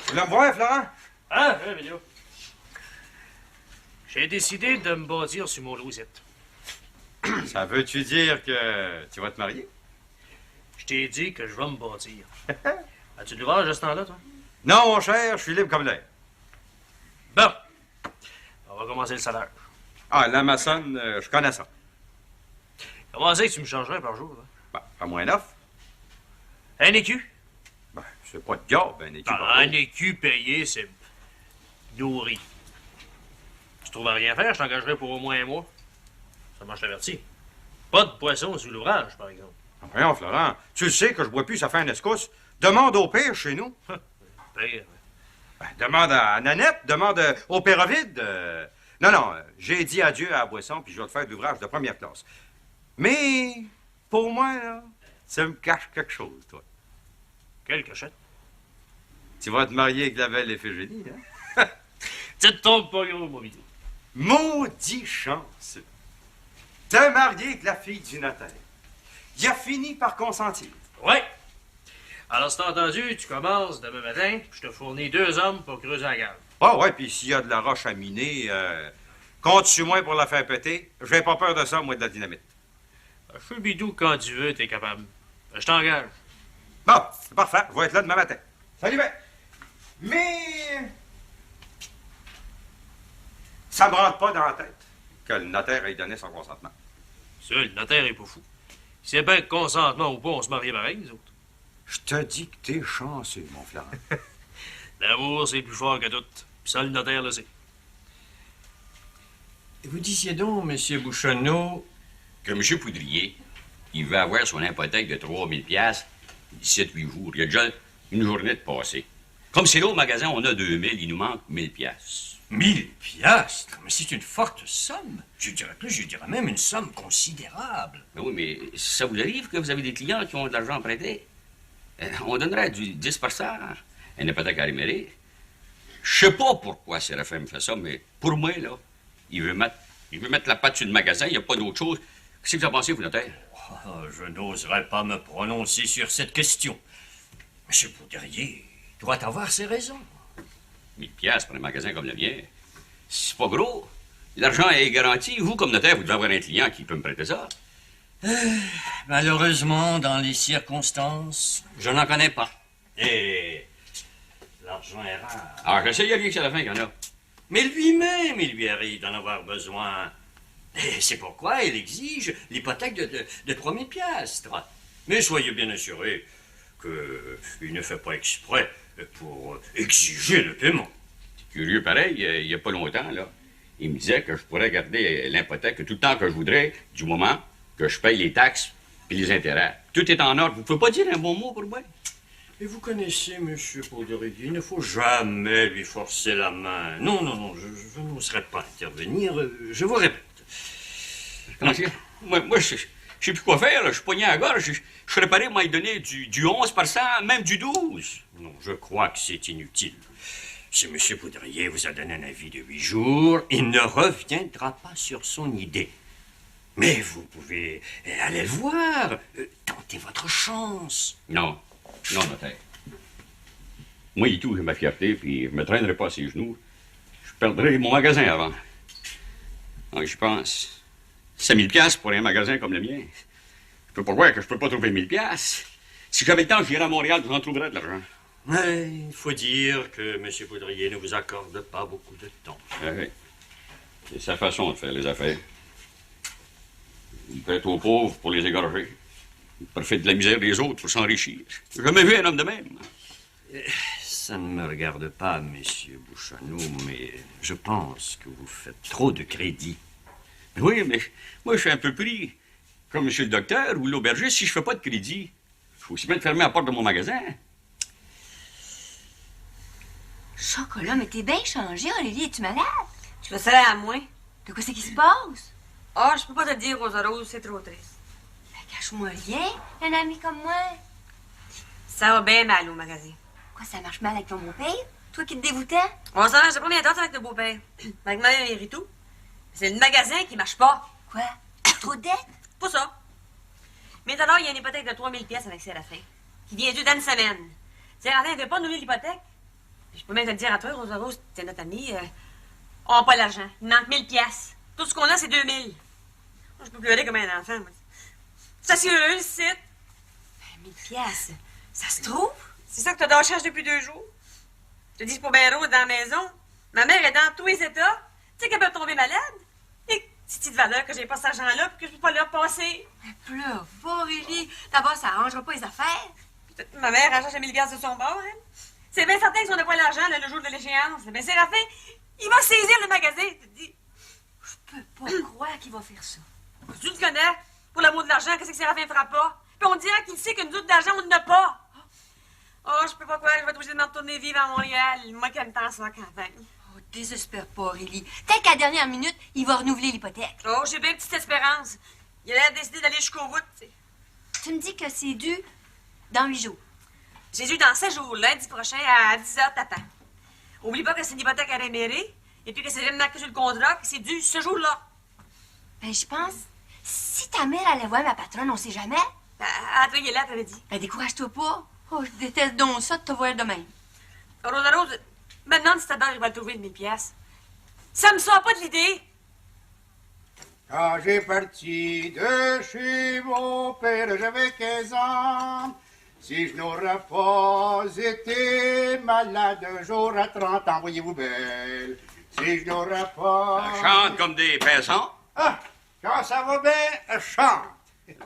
Tu l'as me voir, Florent? Ah, oui, Vidéo. J'ai décidé de me bâtir sur mon Louisette. Ça veut-tu dire que tu vas te marier? Je t'ai dit que je vais me bâtir. As-tu de l'ouvrage à ce temps-là, toi? Non, mon cher, je suis libre comme l'air. Bon. On va commencer le salaire. Ah, la maçonne, je connais ça. Comment c'est que tu me changerais par jour, là? Ben, pas moins neuf. Un écu? Ben, c'est pas de garde, un écu. par Un jour. écu payé, c'est nourri. Tu trouves à rien faire, je t'engagerai pour au moins un mois. Ça marche t'avertis. Pas de poisson sous l'ouvrage, par exemple. Voyons, Florent, tu le sais que je bois plus, ça fait un escousse. Demande au père chez nous. Pire. Ben, demande à Nanette, demande au Pérovide. Non, j'ai dit adieu à la boisson, puis je vais te faire de l'ouvrage de première classe. Mais, pour moi, là, ça me cache quelque chose, toi. Quelle cachette? Tu vas te marier avec la belle Éphigénie, hein? Tu te trompes pas, gros, mon vidéo. Maudit chance. Te marier avec la fille du notaire. Il a fini par consentir. Ouais. Alors, c'est entendu, tu commences demain matin, puis je te fournis 2 hommes pour creuser la gare. Ah ouais, puis s'il y a de la roche à miner, compte sur moi pour la faire péter. J'ai pas peur de ça, moi, de la dynamite. Feu bidou, quand tu veux, t'es capable. Je t'engage. Bon, c'est parfait. Je vais être là demain matin. Salut, ben. Mais... ça me rentre pas dans la tête que le notaire ait donné son consentement. Ça, le notaire est pas fou. Il sait bien que consentement ou pas, on se marie pareil, nous autres. Je te dis que t'es chanceux, mon Florent. L'amour, c'est plus fort que tout. Puis ça, le notaire le sait. Vous disiez donc, M. Bouchonneau... Que M. Poudrier, il veut avoir son hypothèque de 3000 piastres d'ici 8 jours. Il y a déjà une journée de passé. Comme c'est là au magasin, on a 2000, il nous manque 1000 piastres. 1000 piastres? Mais c'est une forte somme. Je dirais même une somme considérable. Ben oui, mais ça vous arrive que vous avez des clients qui ont de l'argent prêté? On donnerait du 10%, une hypothèque à rémunérer. Je sais pas pourquoi Séraphin me fait ça, mais pour moi, là, il veut mettre la patte sur le magasin, il n'y a pas d'autre chose. Qu'est-ce que vous en pensez, vous, notaire? Oh, je n'oserais pas me prononcer sur cette question. M. Poudrier doit avoir ses raisons. 1000 piastres pour un magasin comme le mien, c'est pas gros. L'argent est garanti. Vous, comme notaire, vous devez avoir un client qui peut me prêter ça. Malheureusement, dans les circonstances, je n'en connais pas. Et l'argent est rare. Ah, je sais, il y a rien que c'est la fin qu'il y en a. Mais lui-même, il lui arrive d'en avoir besoin. Et c'est pourquoi il exige l'hypothèque de 3000 piastres. Mais soyez bien assurés qu'il ne fait pas exprès pour exiger le paiement. C'est curieux pareil, il n'y a pas longtemps, là. Il me disait que je pourrais garder l'hypothèque tout le temps que je voudrais, du moment que je paye les taxes et les intérêts. Tout est en ordre. Vous ne pouvez pas dire un bon mot pour moi? Et vous connaissez M. Poudrier, il ne faut jamais lui forcer la main. Non, je n'oserais pas intervenir, je vous répète. Comment c'est? Moi, je sais plus quoi faire, là. Je suis pogné à la gorge. Je serais paré, moi, donner du 11%, même du 12%. Non, je crois que c'est inutile. Si M. Poudrier vous a donné un avis de 8 jours, il ne reviendra pas sur son idée. Mais vous pouvez aller le voir, tenter votre chance. Non, notaire. Moi, et tout, j'ai ma fierté, puis je me traînerai pas à ses genoux. Je perdrai mon magasin avant. Donc, je pense, C'est 1000 piastres pour un magasin comme le mien. Je peux pas croire que je peux pas trouver 1000 piastres. Si j'avais le temps, j'irais à Montréal, vous en trouverez de l'argent. Mais il faut dire que M. Poudrier ne vous accorde pas beaucoup de temps. Oui. C'est sa façon de faire les affaires. Il prête aux pauvres pour les égorger. Il profite de la misère des autres pour s'enrichir. J'ai jamais vu un homme de même. Ça ne me regarde pas, M. Bouchonneau, mais je pense que vous faites trop de crédit. Oui, mais moi, je suis un peu pris. Comme M. le docteur ou l'aubergiste, si je fais pas de crédit, il faut aussi bien fermer la porte de mon magasin. Chocolat, mais t'es bien changé, Aurélie. Es-tu malade? Je fais ça à moi. De quoi c'est qui se passe? Ah, je peux pas te le dire, Rosa Rose, c'est trop triste. Ben, cache-moi rien, un ami comme moi. Ça va bien mal au magasin. Quoi, ça marche mal avec ton beau-père? Toi qui te dévoûtais? On s'en marche pas bien temps avec le beau-père. Avec ma mère et tout. C'est le magasin qui marche pas. Quoi? Trop de dettes? Pas ça. Mais alors, il y a une hypothèque de 3000 pièces avec Séraphin, qui vient due dans une semaine. Séraphin ne veut pas nous l'hypothèque. Je peux même te le dire à toi, Rosa Rose, t'es notre amie. On n'a pas l'argent. Il manque 1000 pièces. Tout ce qu'on a, c'est 2000. Je peux pleurer comme un enfant, moi. C'est sérieux, le site. 1000 pièces. Ça se trouve? C'est ça que t'as d'enchage depuis 2 jours. Je te dis, c'est pas bien rose dans la maison. Ma mère est dans tous les états. Tu sais qu'elle peut tomber malade. Et petite valeur que j'ai pas cet argent-là puis que je peux pas leur passer. Mais pleure pas, Aurélie. D'abord, ça arrangera pas les affaires. Ma mère arrache 1000 pièces de son bord, hein. C'est bien certain que si on n'a pas l'argent le jour de l'échéance, ben Séraphin, il va saisir le magasin, tu te dis. Je peux pas croire qu'il va faire ça. Tu le connais. Pour l'amour de l'argent, qu'est-ce que Séraphin fera pas? Puis on dirait qu'il sait que nous autres d'argent, on n'en a pas. Oh, je peux pas croire que je vais être obligée de me retourner vivre à Montréal. Moi qui aime tant ça en campagne. Oh, désespère pas, Aurélie. Peut-être qu'à la dernière minute, il va renouveler l'hypothèque. Oh, j'ai bien une petite espérance. Il a décidé d'aller jusqu'au bout, tu sais. Tu me dis que c'est dû dans 8 jours. J'ai dû dans 7 jours, lundi prochain, à 10h t'attends. Oublie pas que c'est une hypothèque à rémérer, et puis que c'est même marqué sur le contrat, que c'est dû ce jour-là. Ben, je pense, si ta mère allait voir ma patronne, on sait jamais. À toi, il est là, t'avais dit. Ben, décourage-toi pas. Oh, je déteste donc ça de te voir de même. Rosa Rose, maintenant, si ta mère, il va le trouver de 1000 pièces. Ça me sort pas de l'idée. Quand j'ai parti de chez mon père, j'avais 15 ans. Si je n'aurais pas été malade un jour à 30 ans, voyez-vous belle. Si je n'aurais pas... Chante comme des paysans. Ah, quand ça va bien, chante.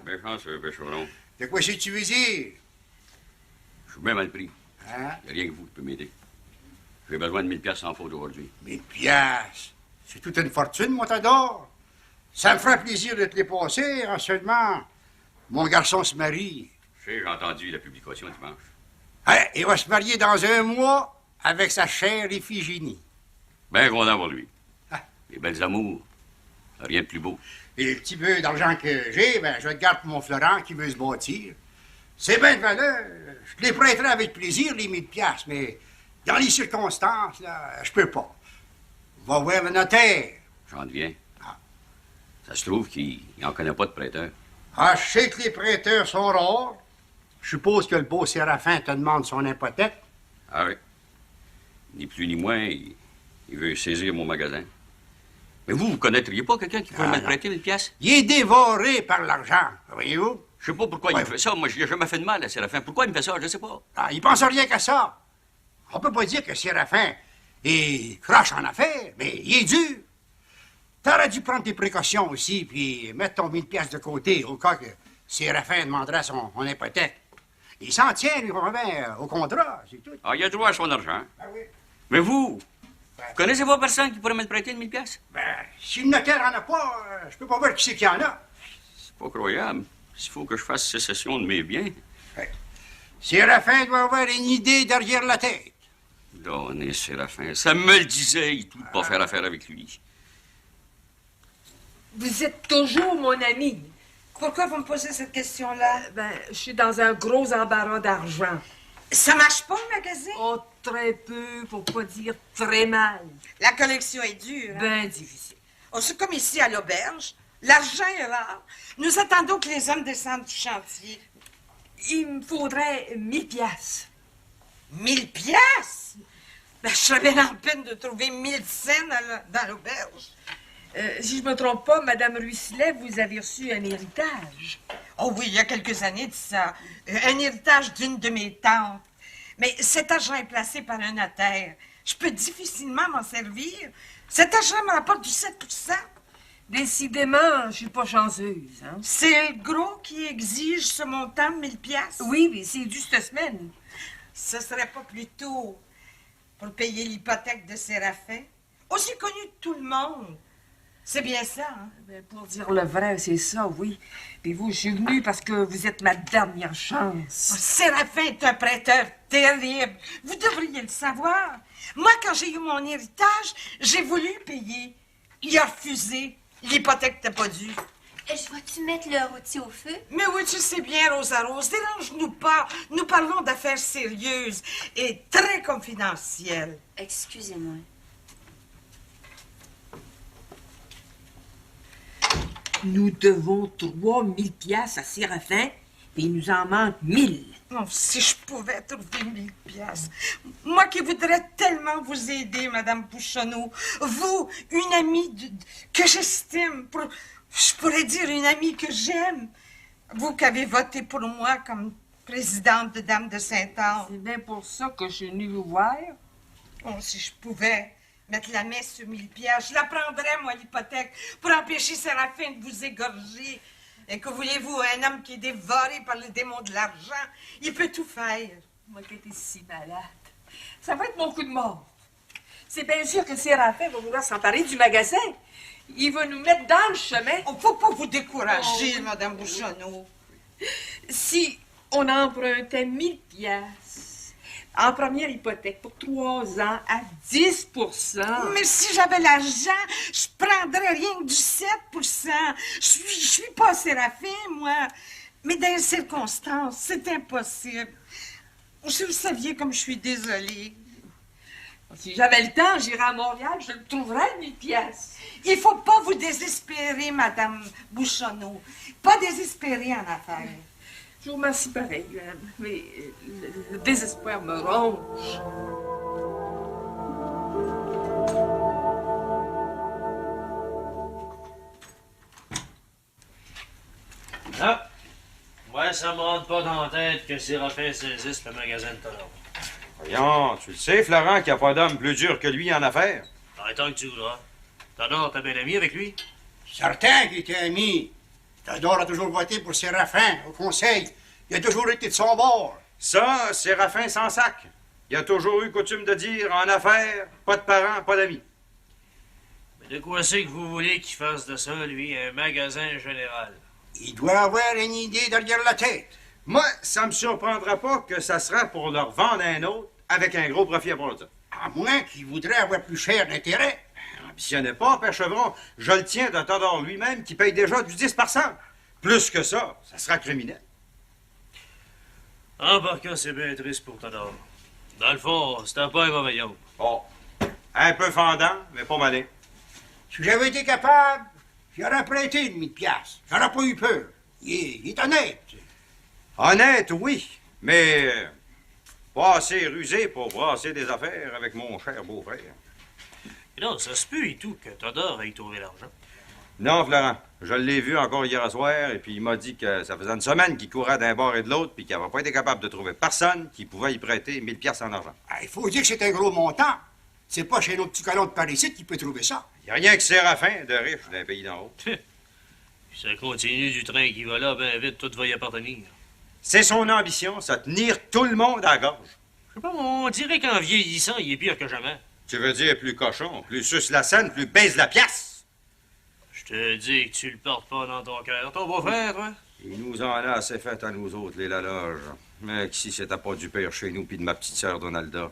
Ben, chanceux, Péchoron. De quoi c'est que tu veux dire? Je suis bien mal pris. Hein? Il n'y a rien que vous qui peut m'aider. J'ai besoin de 1000 pièces sans faute aujourd'hui. 1000 pièces? C'est toute une fortune, moi, t'adore. Ça me ferait plaisir de te les passer, en seulement. Mon garçon se marie. J'ai entendu la publication dimanche. Hein, il va se marier dans 1 mois avec sa chère Iphigénie. Bien content pour lui. Ah. Les belles amours. Rien de plus beau. Et le petit peu d'argent que j'ai, ben, je le garde pour mon Florent qui veut se bâtir. C'est bien de valeur. Je te les prêterai avec plaisir, les 1000 piastres, mais dans les circonstances, là, je peux pas. Va voir le notaire. J'en deviens. Ça se trouve qu'il n'en connaît pas de prêteur. Ah, je sais que les prêteurs sont rares. Je suppose que le beau Séraphin te demande son hypothèque. Ah oui. Ni plus ni moins, il veut saisir mon magasin. Mais vous connaîtriez pas quelqu'un qui pourrait me prêter 1000 piastres? Il est dévoré par l'argent, voyez-vous? Je sais pas pourquoi il me fait ça. Moi, je lui ai jamais fait de mal à Séraphin. Pourquoi il me fait ça? Je sais pas. Ah, il pense rien qu'à ça. On peut pas dire que Séraphin est croche en affaires, mais il est dur. T'aurais dû prendre tes précautions aussi, puis mettre ton 1000 piastres de côté, au cas que Séraphin demanderait son hypothèque. Il s'en tient, lui, au contrat, c'est tout. Ah, il a droit à son argent. Ben oui. Mais vous connaissez pas personne qui pourrait me prêter 1000 piastres? Ben, si le notaire en a pas, je peux pas voir qui c'est qu'il y en a. C'est pas croyable. S'il faut que je fasse sécession de mes biens. Ouais. Séraphin doit avoir une idée derrière la tête. Donnez Séraphin. Ça me le disait, il tout de pas faire affaire avec lui. Vous êtes toujours mon ami. Pourquoi vous me posez cette question-là? Ben, je suis dans un gros embarras d'argent. Ça marche pas, le magasin? Oh, très peu, pour pas dire très mal. La collection est dure. Hein? Ben difficile. Oh, c'est comme ici à l'auberge. L'argent est rare. Nous attendons que les hommes descendent du chantier. Il me faudrait 1000 piastres. 1000 piastres? Ben, je serais bien en peine de trouver 1000 cents dans l'auberge. Si je me trompe pas, Madame Ruisselet, vous avez reçu un héritage. Oh oui, il y a quelques années de ça. Un héritage d'une de mes tantes. Mais cet argent est placé par un notaire. Je peux difficilement m'en servir. Cet argent me rapporte du 7 Décidément, je suis pas chanceuse, hein? C'est le gros qui exige ce montant de 1000 piastres. Oui, mais c'est dû cette semaine. Ce serait pas plus tôt pour payer l'hypothèque de Séraphin? Aussi connu de tout le monde. C'est bien ça, hein? Ben, pour dire le vrai, c'est ça, oui. Puis vous, je suis venue parce que vous êtes ma dernière chance. Séraphin est un prêteur terrible. Vous devriez le savoir. Moi, quand j'ai eu mon héritage, j'ai voulu payer. Il a refusé. L'hypothèque t'as pas dû. Je vais-tu mettre le rôti au feu? Mais oui, tu sais bien, Rosa Rose, dérange-nous pas. Nous parlons d'affaires sérieuses et très confidentielles. Excusez-moi. Nous devons 3000 piastres à Séraphin, puis il nous en manque 1000. Oh, si je pouvais trouver 1000 piastres. Moi qui voudrais tellement vous aider, Madame Bouchonneau. Vous, une amie que j'estime, je pourrais dire une amie que j'aime. Vous qui avez voté pour moi comme présidente de Dame de Saint-Anne. C'est bien pour ça que je suis venue vous voir. Oh, si je pouvais mettre la main sur 1000 piastres, je la prendrais, moi, l'hypothèque, pour empêcher Séraphin de vous égorger. Et que voulez-vous, un homme qui est dévoré par le démon de l'argent, il peut tout faire. Moi qui étais si malade. Ça va être mon coup de mort. C'est bien sûr que Séraphin va vouloir s'emparer du magasin. Il va nous mettre dans le chemin. On ne faut pas vous décourager, Madame Bouchonneau. Si on empruntait 1000 piastres en première hypothèque pour 3 ans à 10 %. Mais si j'avais l'argent, je prendrais rien que du 7 %. Je suis pas Séraphin, moi. Mais dans les circonstances, c'est impossible. Si vous saviez comme je suis désolée. Si j'avais le temps, j'irais à Montréal, je le trouverais 1000 piastres. Il faut pas vous désespérer, Madame Bouchonneau. Pas désespérer en affaires. Je vous remercie pareil, mais le désespoir me ronge. Ah! Ouais, ça me rentre pas dans la tête que Séraphin saisisse le magasin de Tador. Voyons, tu le sais, Florent, qu'il n'y a pas d'homme plus dur que lui en affaires. Tant que tu voudras. Tador, t'as bien ami avec lui? Certain qu'il était ami. Tador a toujours voté pour Séraphin au conseil. Il a toujours été de son bord. Ça, Séraphin sans sac. Il a toujours eu coutume de dire, en affaires, pas de parents, pas d'amis. Mais de quoi c'est que vous voulez qu'il fasse de ça, lui, un magasin général? Il doit avoir une idée derrière la tête. Moi, ça me surprendra pas que ça sera pour leur vendre un autre avec un gros profit à part ça. À moins qu'il voudrait avoir plus cher d'intérêt. Ambitionnez pas, Père Chevron. Je le tiens de Tador lui-même qui paye déjà du 10 %. Plus que ça sera criminel. En par cas, c'est bien triste pour Tador. Dans le fond, c'était pas un mauvais homme. Oh, un peu fendant, mais pas malin. Si j'avais été capable, j'aurais prêté une 1000 piastres. J'aurais pas eu peur. Il est honnête. Honnête, oui, mais pas assez rusé pour brasser des affaires avec mon cher beau-frère. Et non, ça se peut et tout que Tador ait trouvé l'argent. Non, Florent, je l'ai vu encore hier soir, et puis il m'a dit que ça faisait une semaine qu'il courait d'un bord et de l'autre, puis qu'il n'avait pas été capable de trouver personne qui pouvait y prêter 1000 piastres en argent. Ah, il faut dire que c'est un gros montant. C'est pas chez nos petits colons de Paris-Ici qui peut trouver ça. Il n'y a rien que Séraphin de riche d'un pays d'en haut. Si ça continue du train qui va là, ben vite, tout va y appartenir. C'est son ambition, ça, tenir tout le monde à la gorge. Je sais pas, on dirait qu'en vieillissant, il est pire que jamais. Tu veux dire plus cochon, plus suce la scène, plus baise la pièce? Je te dis que tu le portes pas dans ton cœur. Ton beau-frère, toi? Il nous en a assez fait à nous autres, les Laloges. Mais si c'était pas du père chez nous puis de ma petite sœur Donalda,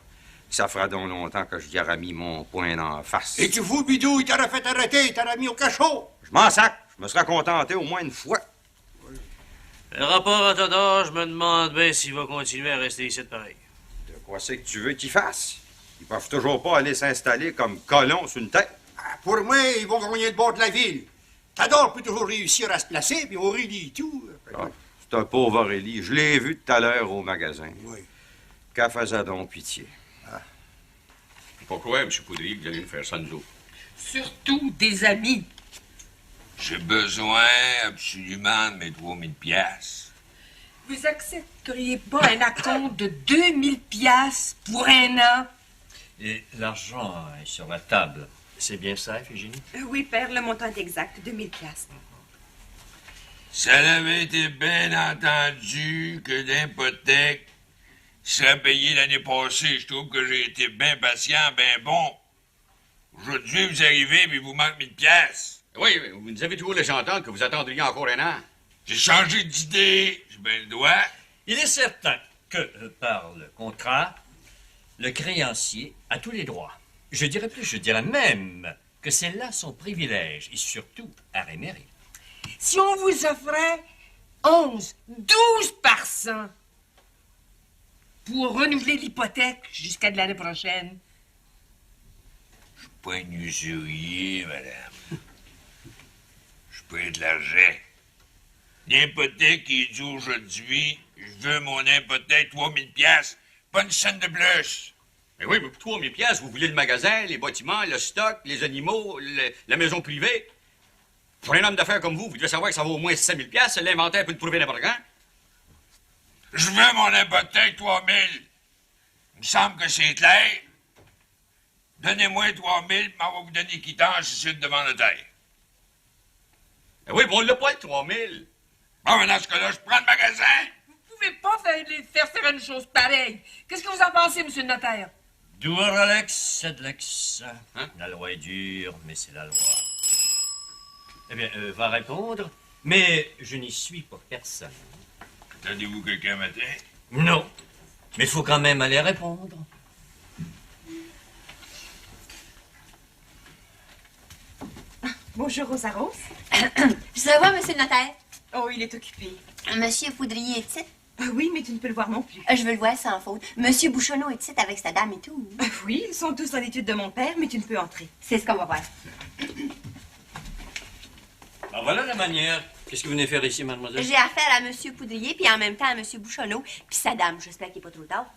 ça fera donc longtemps que j'y aurais mis mon poing en face. Et tu fous, Bidou, il t'aurait fait arrêter, il t'aurait mis au cachot. Je m'en sac. Je me serais contenté au moins une fois. Le rapport à Tador, je me demande bien s'il va continuer à rester ici de pareil. De quoi c'est que tu veux qu'il fasse? Ils peuvent toujours pas aller s'installer comme colons sur une tête. Ah, pour moi, ils vont gagner le bord de la ville. Tador peut toujours réussir à se placer, puis Aurélie et tout. Ah, c'est un pauvre Aurélie. Je l'ai vu tout à l'heure au magasin. Oui. Qu'elle faisait donc pitié. Pourquoi, M. Poudrier, vous allez nous faire ça, nous autres? Surtout des amis. J'ai besoin absolument de mes 3000 piastres. Vous accepteriez pas un acompte de 2000 piastres pour un an? Et l'argent est sur la table. C'est bien ça, Ephigénie? Oui, père, le montant est exact, 2000 piastres. Ça avait été bien entendu que l'hypothèque serait payée l'année passée. Je trouve que j'ai été bien patient, bien bon. Aujourd'hui, vous arrivez et il vous manque 1000 piastres. Oui, vous nous avez toujours laissé entendre que vous attendriez encore un an. J'ai changé d'idée, j'ai bien le droit. Il est certain que, par le contrat, le créancier a tous les droits. Je dirais plus, je dirais même que c'est là son privilège, et surtout à rémérer. Si on vous offrait 11, 12% pour renouveler l'hypothèque jusqu'à de l'année prochaine. Je suis pas un usurier, madame. Je paye de l'argent. L'hypothèque qui est due aujourd'hui, je veux mon hypothèque 3000 piastres, pas une scène de plus. Mais oui, mais pour 3000 piastres, vous voulez le magasin, les bâtiments, le stock, les animaux, la maison privée. Pour un homme d'affaires comme vous devez savoir que ça vaut au moins 5000 piastres. L'inventaire peut le prouver n'importe quand. Je veux mon hypothèque 3000. Il me semble que c'est clair. Donnez-moi 3000, mais on va vous donner quittance ici devant le notaire. Oui, bon, on l'a pas, le 3000. Bon, mais dans ce cas-là, je prends le magasin. Vous pouvez pas faire une chose pareille. Qu'est-ce que vous en pensez, monsieur le notaire? Dur Alex, c'est de l'ex. Hein? La loi est dure, mais c'est la loi. Eh bien, va répondre, mais je n'y suis pour personne. Attendez-vous quelqu'un matin? Non, mais il faut quand même aller répondre. Bonjour, Rosa Rose. Je dois voir monsieur le notaire. Oh, il est occupé. Monsieur Poudrier est ici? Oui, mais tu ne peux le voir non plus. Je veux le voir sans faute. Monsieur Bouchonneau est ici avec sa dame et tout. Oui, ils sont tous dans l'étude de mon père, mais tu ne peux entrer. C'est ce qu'on va voir. Ben voilà la manière. Qu'est-ce que vous venez faire ici, mademoiselle? J'ai affaire à monsieur Poudrier, puis en même temps à monsieur Bouchonneau, puis sa dame. J'espère qu'il n'est pas trop tard.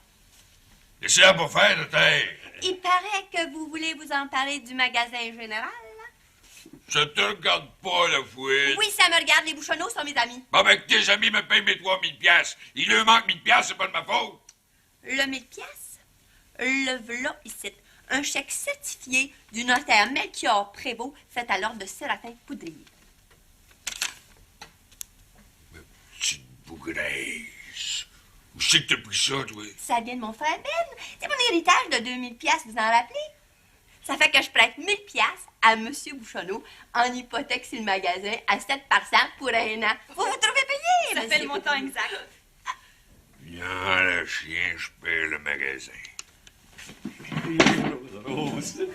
Laissez-la pas faire, notaire. Il paraît que vous voulez vous en parler du magasin général. Ça te regarde pas, la fouette. Oui, ça me regarde. Les Bouchonneaux sont mes amis. Bon, ben, que tes amis me payent mes 3000 piastres. Il leur manque 1000 piastres, c'est pas de ma faute. Le 1000 piastres, le v'là ici. Un chèque certifié du notaire Melchior Prévost, fait à l'ordre de Séraphin Poudrier. Petite bougraise. Où c'est que t'as pris ça, toi? Ça vient de mon frère Ben. C'est mon héritage de 2000 piastres, vous en rappelez? Ça fait que je prête 1000 piastres à monsieur Bouchonneau en hypothèque sur le magasin à 7% pour un an. Vous vous trouvez payé, Ça fait le montant exact. Viens, le chien, je paye le magasin. Rose.